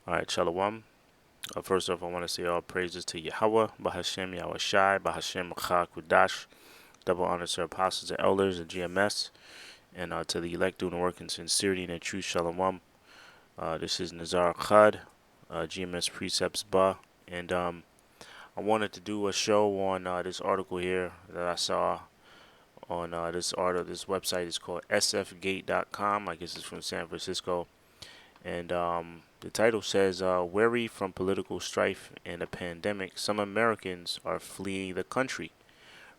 All right, Shalom. First off, I want to say all praises to Yahweh, Bahashem Yahweh Shai, Bahashem Machak Kudash. Double honors to our apostles and elders and GMS, and to the elect doing the work in sincerity and in truth. Shalom. This is Nazar Khad, GMS Precepts Ba, and I wanted to do a show on this article here that I saw on this website is called sfgate.com. I guess it's from San Francisco. And the title says, "Weary from political strife and a pandemic, some Americans are fleeing the country."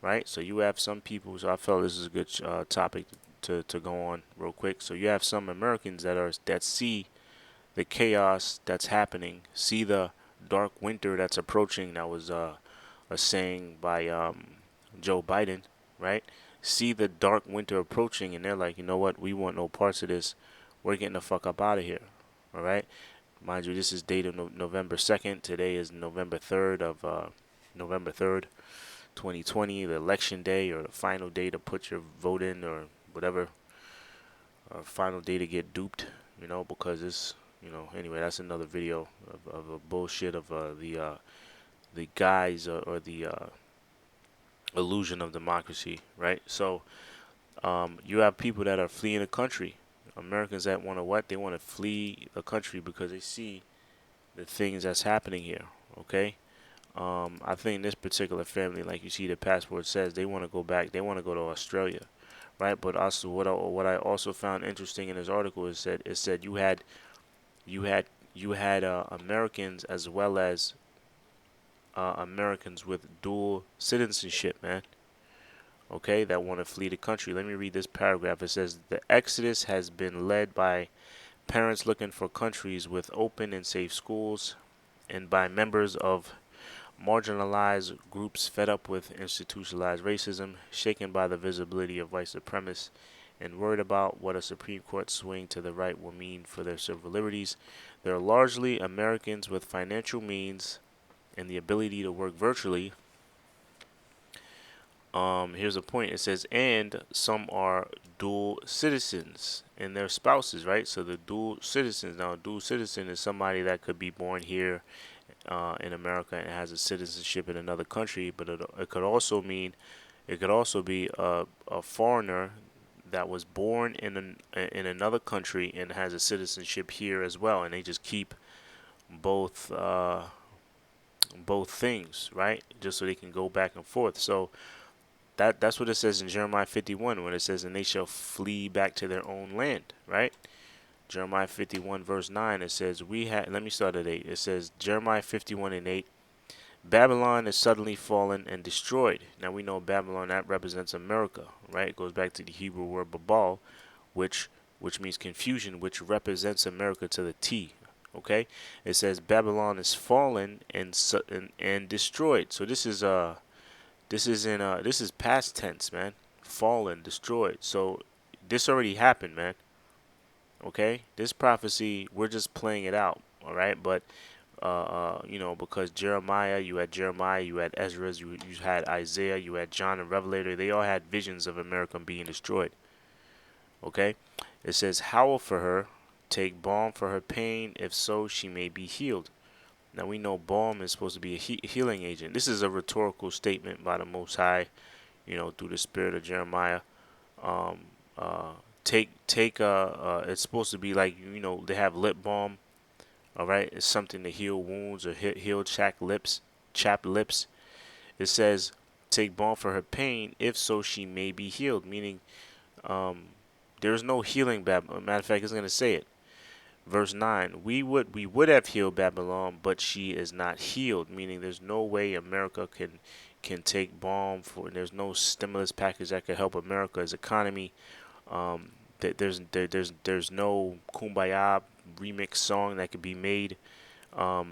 Right? So you have some people. So I felt this is a good topic to go on real quick. So you have some Americans that see the chaos that's happening, see the dark winter that's approaching. That was a saying by Joe Biden, right? See the dark winter approaching, and they're like, you know what? We want no parts of this. We're getting the fuck up out of here. All right. Mind you, this is dated November 2nd. Today is November 3rd, 2020, the election day or the final day to put your vote in or whatever, or final day to get duped, because it's, anyway, that's another video of a bullshit of the guise or the illusion of democracy, right? So you have people that are fleeing the country. Americans that want to what? They want to flee the country because they see the things that's happening here. Okay. I think this particular family, like you see, the passport says they want to go back. They want to go to Australia, right? But also, what I also found interesting in this article is that it said you had Americans as well as Americans with dual citizenship, man. Okay, that want to flee the country. Let me read this paragraph. It says the exodus has been led by parents looking for countries with open and safe schools, and by members of marginalized groups fed up with institutionalized racism, shaken by the visibility of white supremacists, and worried about what a Supreme Court swing to the right will mean for their civil liberties. They are largely Americans with financial means and the ability to work virtually. Here's a point. It says, and some are dual citizens and their spouses, right? So the dual citizens. Now, a dual citizen is somebody that could be born here in America and has a citizenship in another country, but it could also mean it could also be a foreigner that was born in another country and has a citizenship here as well, and they just keep both both things, right? Just so they can go back and forth. So that's what it says in Jeremiah 51 when it says, and they shall flee back to their own land, right? Jeremiah 51 verse 9, it says, let me start at 8. It says, Jeremiah 51 and 8, Babylon is suddenly fallen and destroyed. Now we know Babylon, that represents America, right? It goes back to the Hebrew word Babal, which means confusion, which represents America to the T. Okay? It says Babylon is fallen and destroyed. So this is past tense, man. Fallen, destroyed. So this already happened, man. Okay, this prophecy, we're just playing it out, all right? But because you had Ezra, you had Isaiah, you had John and Revelator. They all had visions of America being destroyed. Okay, it says, "Howl for her, take balm for her pain. If so, she may be healed." Now we know balm is supposed to be a healing agent. This is a rhetorical statement by the Most High, through the spirit of Jeremiah. Um, uh, it's supposed to be like, they have lip balm. All right, it's something to heal wounds or heal chapped lips. It says, take balm for her pain, if so she may be healed. Meaning, there's no healing. Matter of fact, it's gonna say it. Verse 9, we would have healed Babylon, but she is not healed. Meaning, there's no way America can take balm for. There's no stimulus package that could help America's economy. There's no Kumbaya remix song that could be made to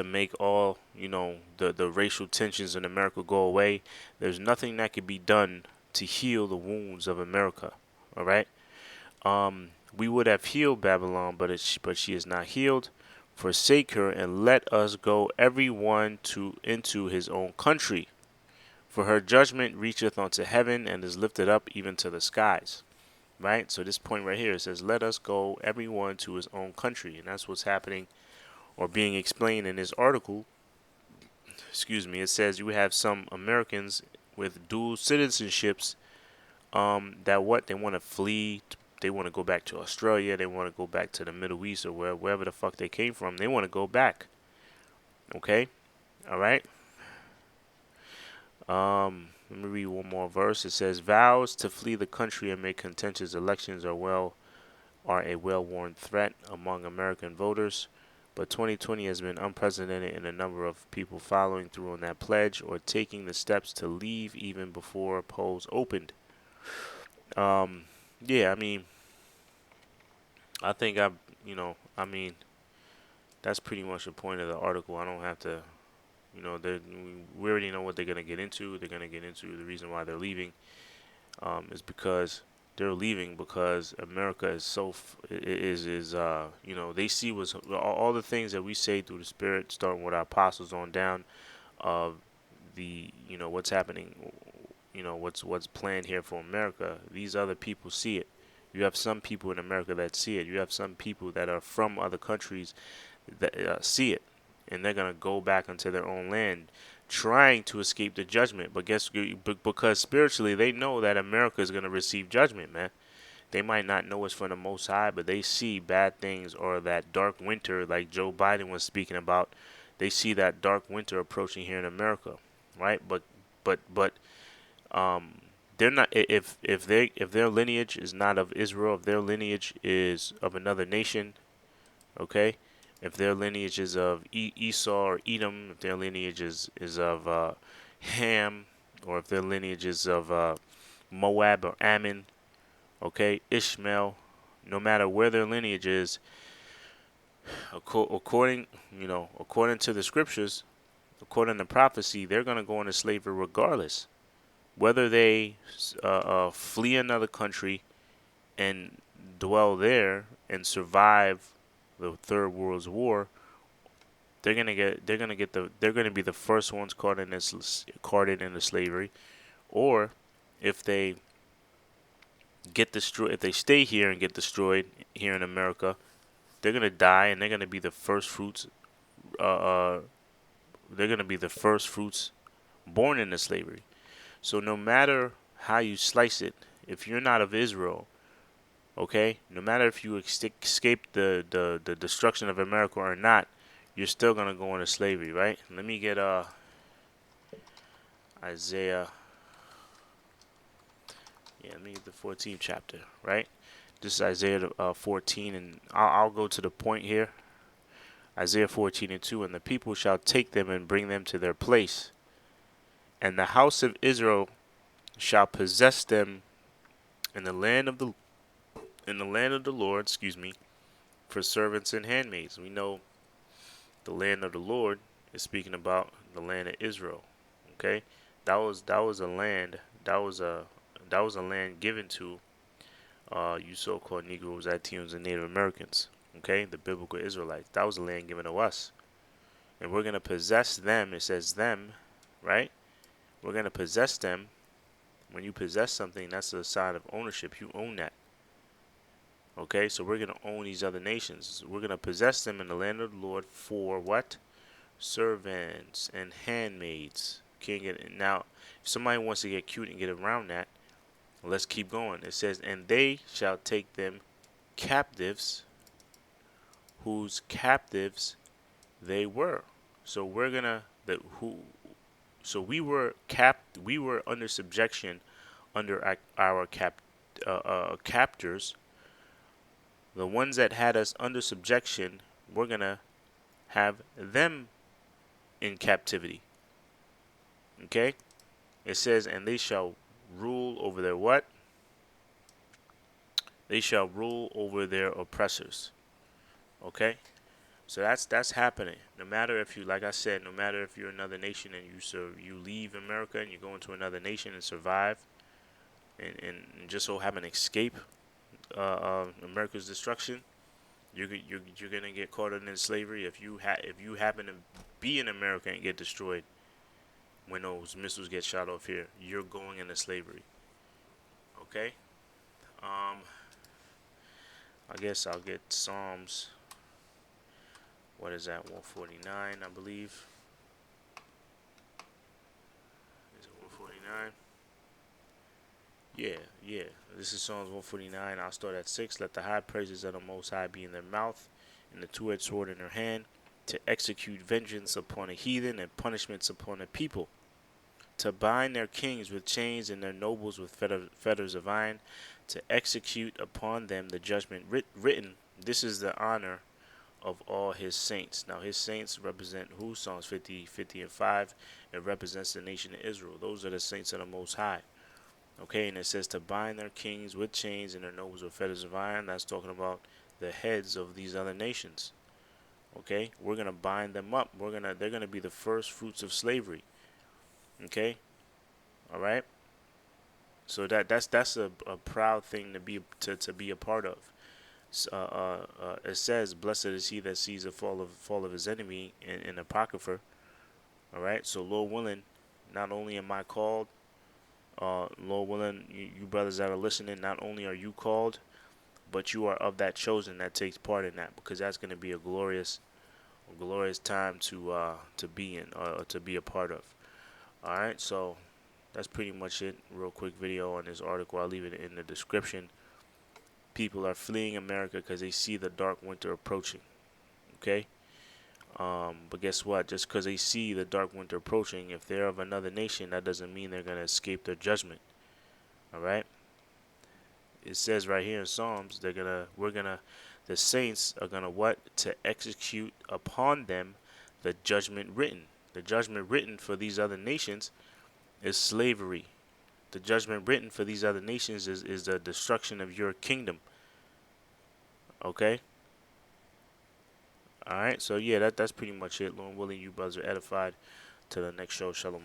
make all the racial tensions in America go away. There's nothing that could be done to heal the wounds of America. All right. We would have healed Babylon, but she is not healed. Forsake her and let us go, everyone into his own country. For her judgment reacheth unto heaven and is lifted up even to the skies. right? So this point right here, it says, "Let us go, everyone to his own country," and that's what's happening or being explained in this article. Excuse me. It says you have some Americans with dual citizenships, that what they want to flee. They want to go back to Australia. They want to go back to the Middle East or wherever the fuck they came from. They want to go back. Okay, all right. Let me read one more verse. It says, "Vows to flee the country amid contentious elections are a well-worn threat among American voters, but 2020 has been unprecedented in the number of people following through on that pledge or taking the steps to leave even before polls opened." Um, yeah, I mean, I think I mean, that's pretty much the point of the article. I don't have to, we already know what they're gonna get into. They're gonna get into the reason why they're leaving. Is because they're leaving because America is they see what's all the things that we say through the Spirit, starting with our apostles on down, of the what's happening, what's planned here for America. These other people see it. You have some people in America that see it. You have some people that are from other countries that see it, and they're gonna go back into their own land, trying to escape the judgment. But because spiritually they know that America is gonna receive judgment, man. They might not know it's from the Most High, but they see bad things or that dark winter, like Joe Biden was speaking about. They see that dark winter approaching here in America, right? But um, they're not. If their lineage is not of Israel, if their lineage is of another nation, okay. If their lineage is of Esau or Edom, if their lineage is of Ham, or if their lineage is of Moab or Ammon, okay, Ishmael, no matter where their lineage is, according to the scriptures, according to prophecy, they're gonna go into slavery regardless, whether they flee another country and dwell there and survive the Third World War. They're gonna be the first ones carded into slavery, or if they get destroyed, if they stay here and get destroyed here in America, they're gonna die, and they're gonna be the first fruits. Uh, uh, they're gonna be the first fruits born into slavery. So no matter how you slice it, if you're not of Israel, okay, no matter if you escape the destruction of America or not, you're still gonna go into slavery, right? Let me get Isaiah. Yeah, let me get the 14th chapter, right? This is Isaiah 14, and I'll go to the point here. Isaiah 14:2, "And the people shall take them and bring them to their place, and the house of Israel shall possess them in the land of the Lord, excuse me, for servants and handmaids." We know the land of the Lord is speaking about the land of Israel. Okay, that was a land that was a land given to you so-called Negroes, Latinos, and Native Americans. Okay, the biblical Israelites. That was a land given to us, and we're gonna possess them. It says them, right? We're gonna possess them. When you possess something, that's a sign of ownership. You own that. Okay, so we're gonna own these other nations. We're gonna possess them in the land of the Lord for what? Servants and handmaids. Can't get it. Now, if somebody wants to get cute and get around that, let's keep going. It says, "And they shall take them captives, whose captives they were." So we're gonna the who. So we were under subjection under our captors. The ones that had us under subjection, we're gonna have them in captivity. Okay? It says, "And they shall rule over their what? They shall rule over their oppressors." Okay? So that's happening. No matter if you, like I said, no matter if you're another nation and you leave America and you go into another nation and survive, and just so happen to escape America's destruction, you're gonna get caught in slavery. If you happen to be in America and get destroyed when those missiles get shot off here, you're going into slavery. Okay. I guess I'll get Psalms. What is that? 149, I believe. Is it 149? Yeah, yeah. This is Psalms 149. I'll start at 6. Let the high praises of the Most High be in their mouth, and the two-edged sword in their hand, to execute vengeance upon a heathen and punishments upon a people, to bind their kings with chains and their nobles with fetters of iron, to execute upon them the judgment written. This is the honor of all his saints. Now, his saints represent who? Psalms 50, 50 and 5. It represents the nation of Israel. Those are the saints of the Most High. Okay, and it says to bind their kings with chains and their nobles with fetters of iron. That's talking about the heads of these other nations. Okay, we're gonna bind them up. They're gonna be the first fruits of slavery. Okay, all right. So that's a proud thing to be a part of. It says, "Blessed is he that sees the fall of his enemy," in Apocrypha. All right. So Lord willing, not only am I called, Lord willing, you brothers that are listening, not only are you called, but you are of that chosen that takes part in that, because that's going to be a glorious time to be in, or to be a part of. All right. So that's pretty much it. Real quick video on this article. I'll leave it in the description. People are fleeing America because they see the dark winter approaching. Okay. But guess what? Just because they see the dark winter approaching, if they're of another nation, that doesn't mean they're gonna escape their judgment. All right. It says right here in Psalms, the saints are gonna what? To execute upon them the judgment written. The judgment written for these other nations is slavery. The judgment written for these other nations is the destruction of your kingdom. Okay. All right. So yeah, that's pretty much it. Lord willing, you brothers are edified. To the next show. Shalom.